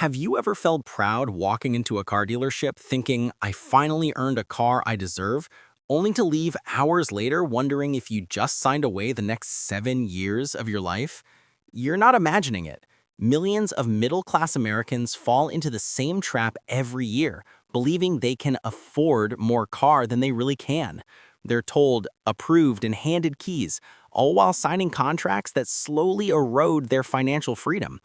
Have you ever felt proud walking into a car dealership thinking, I finally earned a car I deserve, only to leave hours later wondering if you just signed away the next 7 years of your life? You're not imagining it. Millions of middle-class Americans fall into the same trap every year, believing they can afford more car than they really can. They're told, approved, and handed keys, all while signing contracts that slowly erode their financial freedom.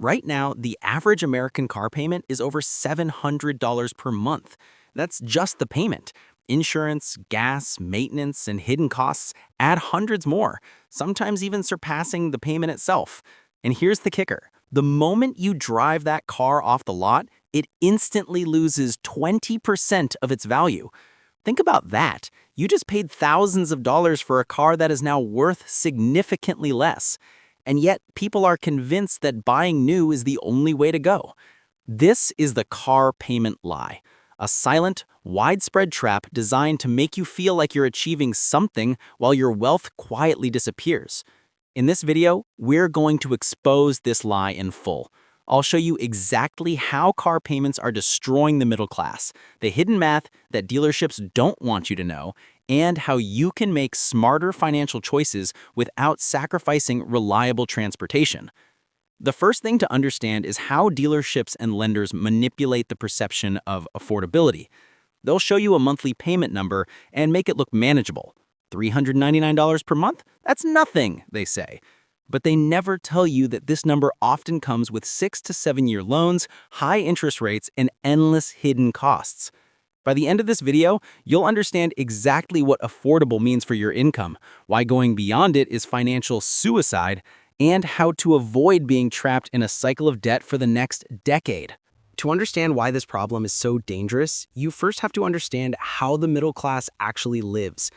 Right now, the average American car payment is over $700 per month. That's just the payment. Insurance, gas, maintenance, and hidden costs add hundreds more, sometimes even surpassing the payment itself. And here's the kicker. The moment you drive that car off the lot, it instantly loses 20% of its value. Think about that. You just paid thousands of dollars for a car that is now worth significantly less. And yet, people are convinced that buying new is the only way to go. This is the car payment lie, a silent, widespread trap designed to make you feel like you're achieving something while your wealth quietly disappears. In this video, we're going to expose this lie in full. I'll show you exactly how car payments are destroying the middle class, the hidden math that dealerships don't want you to know, and how you can make smarter financial choices without sacrificing reliable transportation. The first thing to understand is how dealerships and lenders manipulate the perception of affordability. They'll show you a monthly payment number and make it look manageable. $399 per month? That's nothing, they say. But they never tell you that this number often comes with 6 to 7 year loans, high interest rates, and endless hidden costs. By the end of this video, you'll understand exactly what affordable means for your income, why going beyond it is financial suicide, and how to avoid being trapped in a cycle of debt for the next decade. To understand why this problem is so dangerous, you first have to understand how the middle class actually lives.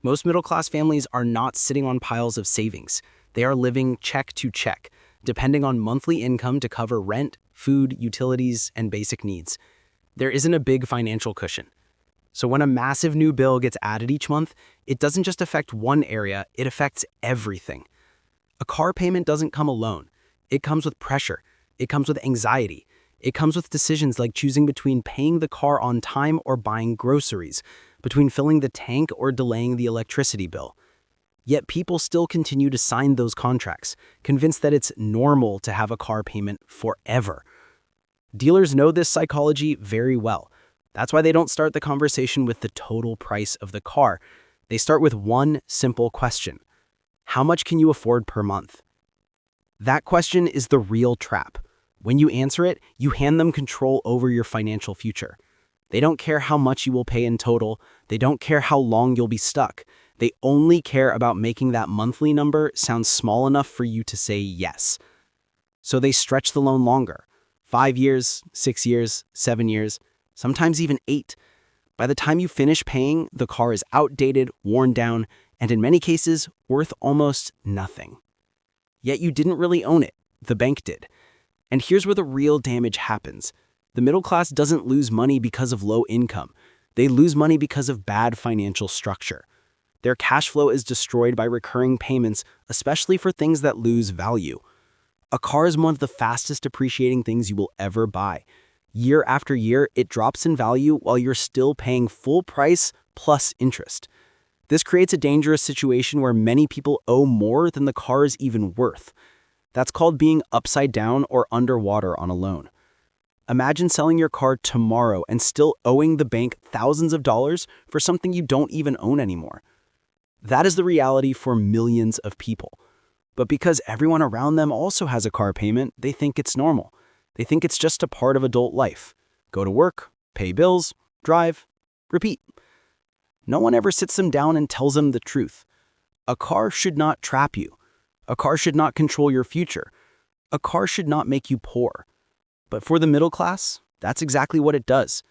Most middle class families are not sitting on piles of savings. They are living check to check, depending on monthly income to cover rent, food, utilities, and basic needs. There isn't a big financial cushion. So when a massive new bill gets added each month, it doesn't just affect one area, it affects everything. A car payment doesn't come alone. It comes with pressure. It comes with anxiety. It comes with decisions like choosing between paying the car on time or buying groceries, between filling the tank or delaying the electricity bill. Yet people still continue to sign those contracts, convinced that it's normal to have a car payment forever. Dealers know this psychology very well. That's why they don't start the conversation with the total price of the car. They start with one simple question. How much can you afford per month? That question is the real trap. When you answer it, you hand them control over your financial future. They don't care how much you will pay in total. They don't care how long you'll be stuck. They only care about making that monthly number sound small enough for you to say yes. So they stretch the loan longer. 5 years, 6 years, 7 years, sometimes even 8. By the time you finish paying, the car is outdated, worn down, and in many cases, worth almost nothing. Yet you didn't really own it. The bank did. And here's where the real damage happens. The middle class doesn't lose money because of low income. They lose money because of bad financial structure. Their cash flow is destroyed by recurring payments, especially for things that lose value. A car is one of the fastest appreciating things you will ever buy. Year after year, it drops in value while you're still paying full price plus interest. This creates a dangerous situation where many people owe more than the car is even worth. That's called being upside down or underwater on a loan. Imagine selling your car tomorrow and still owing the bank thousands of dollars for something you don't even own anymore. That is the reality for millions of people. But because everyone around them also has a car payment, they think it's normal. They think it's just a part of adult life. Go to work, pay bills, drive, repeat. No one ever sits them down and tells them the truth. A car should not trap you. A car should not control your future. A car should not make you poor. But for the middle class, that's exactly what it does.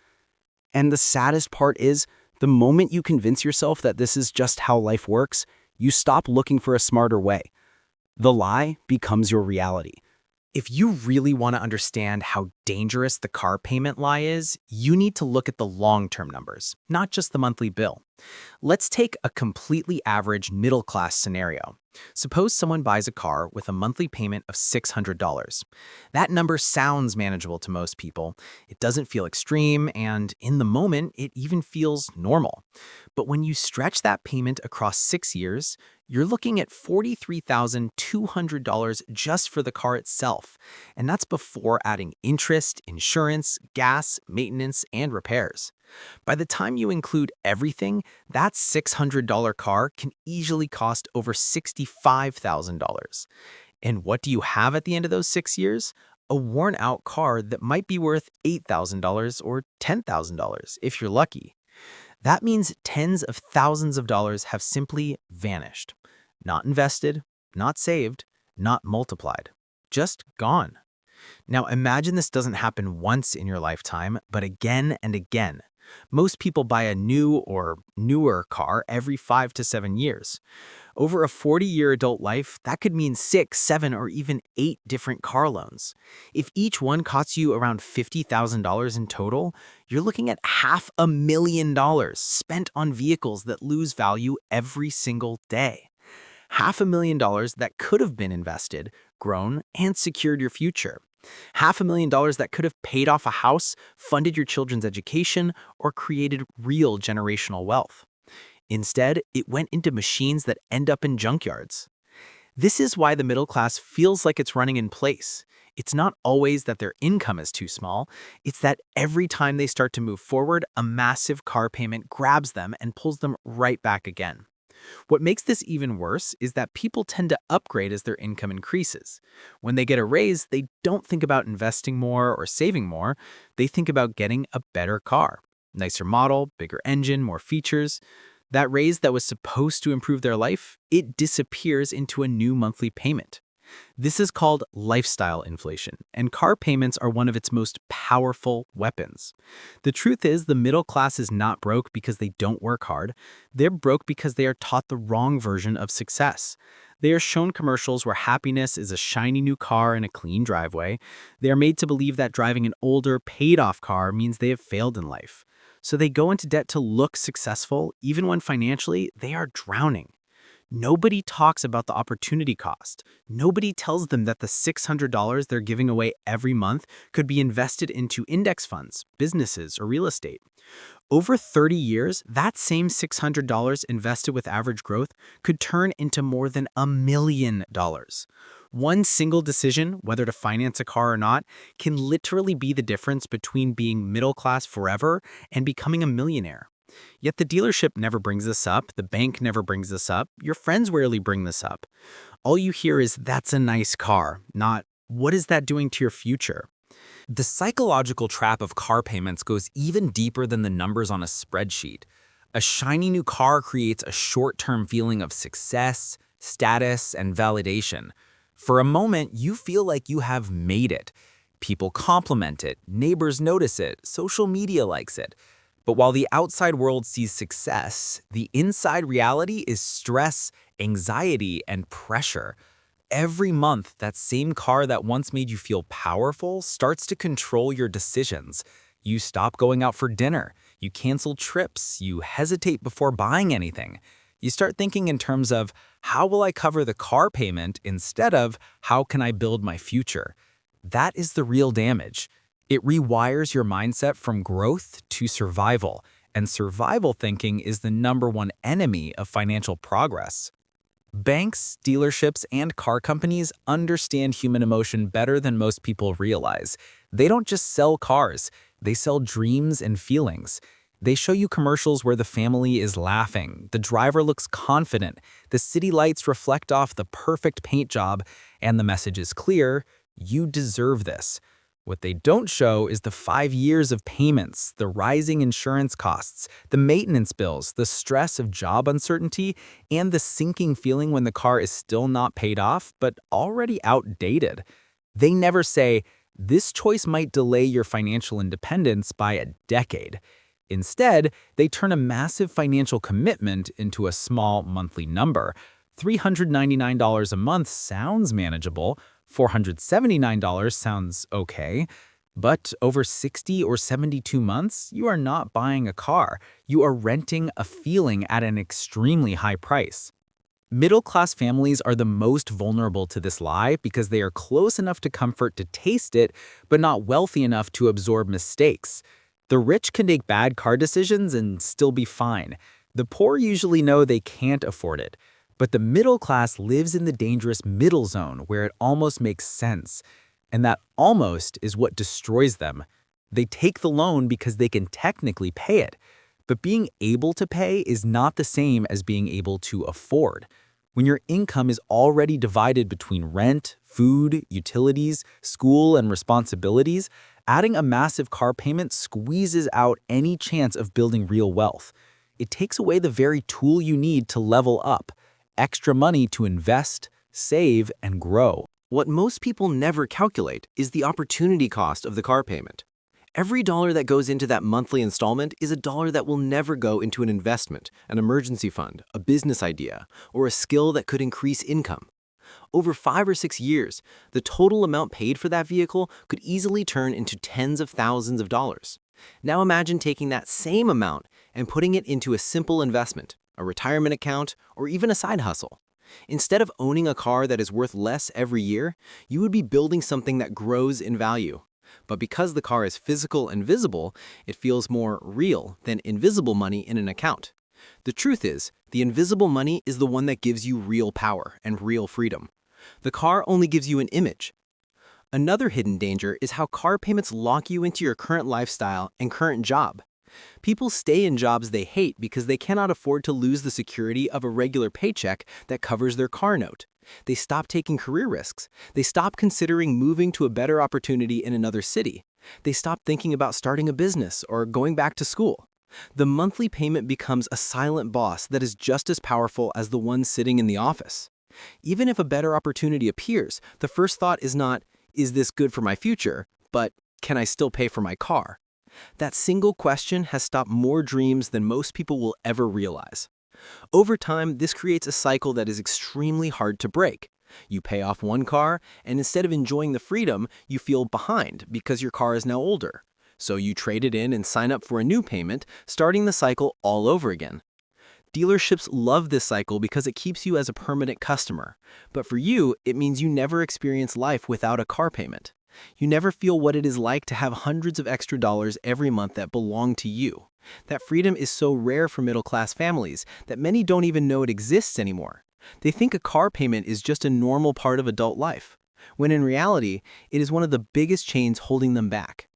And the saddest part is, the moment you convince yourself that this is just how life works, you stop looking for a smarter way. The lie becomes your reality. If you really want to understand how dangerous the car payment lie is, you need to look at the long-term numbers, not just the monthly bill. Let's take a completely average middle-class scenario. Suppose someone buys a car with a monthly payment of $600. That number sounds manageable to most people. It doesn't feel extreme, and in the moment, it even feels normal. But when you stretch that payment across 6 years, you're looking at $43,200 just for the car itself. And that's before adding interest, insurance, gas, maintenance, and repairs. By the time you include everything, that $600 car can easily cost over $65,000. And what do you have at the end of those 6 years? A worn out car that might be worth $8,000 or $10,000 if you're lucky. That means tens of thousands of dollars have simply vanished. Not invested, not saved, not multiplied. Just gone. Now imagine this doesn't happen once in your lifetime, but again and again. Most people buy a new or newer car every 5 to 7 years. Over a 40-year adult life, that could mean 6, 7, or even 8 different car loans. If each one costs you around $50,000 in total, you're looking at $500,000 spent on vehicles that lose value every single day. $500,000 that could have been invested, grown, and secured your future. $500,000 that could have paid off a house, funded your children's education, or created real generational wealth. Instead, it went into machines that end up in junkyards. This is why the middle class feels like it's running in place. It's not always that their income is too small, it's that every time they start to move forward, a massive car payment grabs them and pulls them right back again. What makes this even worse is that people tend to upgrade as their income increases. When they get a raise, they don't think about investing more or saving more, they think about getting a better car. Nicer model, bigger engine, more features. That raise that was supposed to improve their life, it disappears into a new monthly payment. This is called lifestyle inflation, and car payments are one of its most powerful weapons. The truth is, the middle class is not broke because they don't work hard. They're broke because they are taught the wrong version of success. They are shown commercials where happiness is a shiny new car and a clean driveway. They are made to believe that driving an older, paid-off car means they have failed in life. So they go into debt to look successful, even when financially they are drowning. Nobody talks about the opportunity cost. Nobody tells them that the $600 they're giving away every month could be invested into index funds, businesses, or real estate. Over 30 years, that same $600 invested with average growth could turn into more than $1,000,000. One single decision, whether to finance a car or not, can literally be the difference between being middle class forever and becoming a millionaire. Yet the dealership never brings this up, the bank never brings this up, your friends rarely bring this up. All you hear is, "That's a nice car," not, "What is that doing to your future?" The psychological trap of car payments goes even deeper than the numbers on a spreadsheet. A shiny new car creates a short-term feeling of success, status, and validation. For a moment, you feel like you have made it. People compliment it, neighbors notice it, social media likes it. But while the outside world sees success, the inside reality is stress, anxiety, and pressure. Every month, that same car that once made you feel powerful starts to control your decisions. You stop going out for dinner, you cancel trips, you hesitate before buying anything. You start thinking in terms of, how will I cover the car payment instead of, how can I build my future? That is the real damage. It rewires your mindset from growth to survival, and survival thinking is the #1 enemy of financial progress. Banks, dealerships, and car companies understand human emotion better than most people realize. They don't just sell cars, they sell dreams and feelings. They show you commercials where the family is laughing, the driver looks confident, the city lights reflect off the perfect paint job, and the message is clear: you deserve this. What they don't show is the 5 years of payments, the rising insurance costs, the maintenance bills, the stress of job uncertainty, and the sinking feeling when the car is still not paid off, but already outdated. They never say, this choice might delay your financial independence by a decade. Instead, they turn a massive financial commitment into a small monthly number. $399 a month sounds manageable, $479 sounds okay, but over 60 or 72 months, you are not buying a car. You are renting a feeling at an extremely high price. Middle-class families are the most vulnerable to this lie because they are close enough to comfort to taste it, but not wealthy enough to absorb mistakes. The rich can make bad car decisions and still be fine. The poor usually know they can't afford it. But the middle class lives in the dangerous middle zone where it almost makes sense. And that almost is what destroys them. They take the loan because they can technically pay it. But being able to pay is not the same as being able to afford. When your income is already divided between rent, food, utilities, school, and responsibilities, adding a massive car payment squeezes out any chance of building real wealth. It takes away the very tool you need to level up, extra money to invest, save, and grow. What most people never calculate is the opportunity cost of the car payment. Every dollar that goes into that monthly installment is a dollar that will never go into an investment, an emergency fund, a business idea, or a skill that could increase income. Over 5 or 6 years, the total amount paid for that vehicle could easily turn into tens of thousands of dollars. Now imagine taking that same amount and putting it into a simple investment, a retirement account, or even a side hustle. Instead of owning a car that is worth less every year, you would be building something that grows in value. But because the car is physical and visible, it feels more real than invisible money in an account. The truth is, the invisible money is the one that gives you real power and real freedom. The car only gives you an image. Another hidden danger is how car payments lock you into your current lifestyle and current job. People stay in jobs they hate because they cannot afford to lose the security of a regular paycheck that covers their car note. They stop taking career risks. They stop considering moving to a better opportunity in another city. They stop thinking about starting a business or going back to school. The monthly payment becomes a silent boss that is just as powerful as the one sitting in the office. Even if a better opportunity appears, the first thought is not, "Is this good for my future?" but, "Can I still pay for my car?" That single question has stopped more dreams than most people will ever realize. Over time, this creates a cycle that is extremely hard to break. You pay off one car, and instead of enjoying the freedom, you feel behind because your car is now older. So you trade it in and sign up for a new payment, starting the cycle all over again. Dealerships love this cycle because it keeps you as a permanent customer. But for you, it means you never experience life without a car payment. You never feel what it is like to have hundreds of extra dollars every month that belong to you. That freedom is so rare for middle-class families that many don't even know it exists anymore. They think a car payment is just a normal part of adult life, when in reality, it is one of the biggest chains holding them back.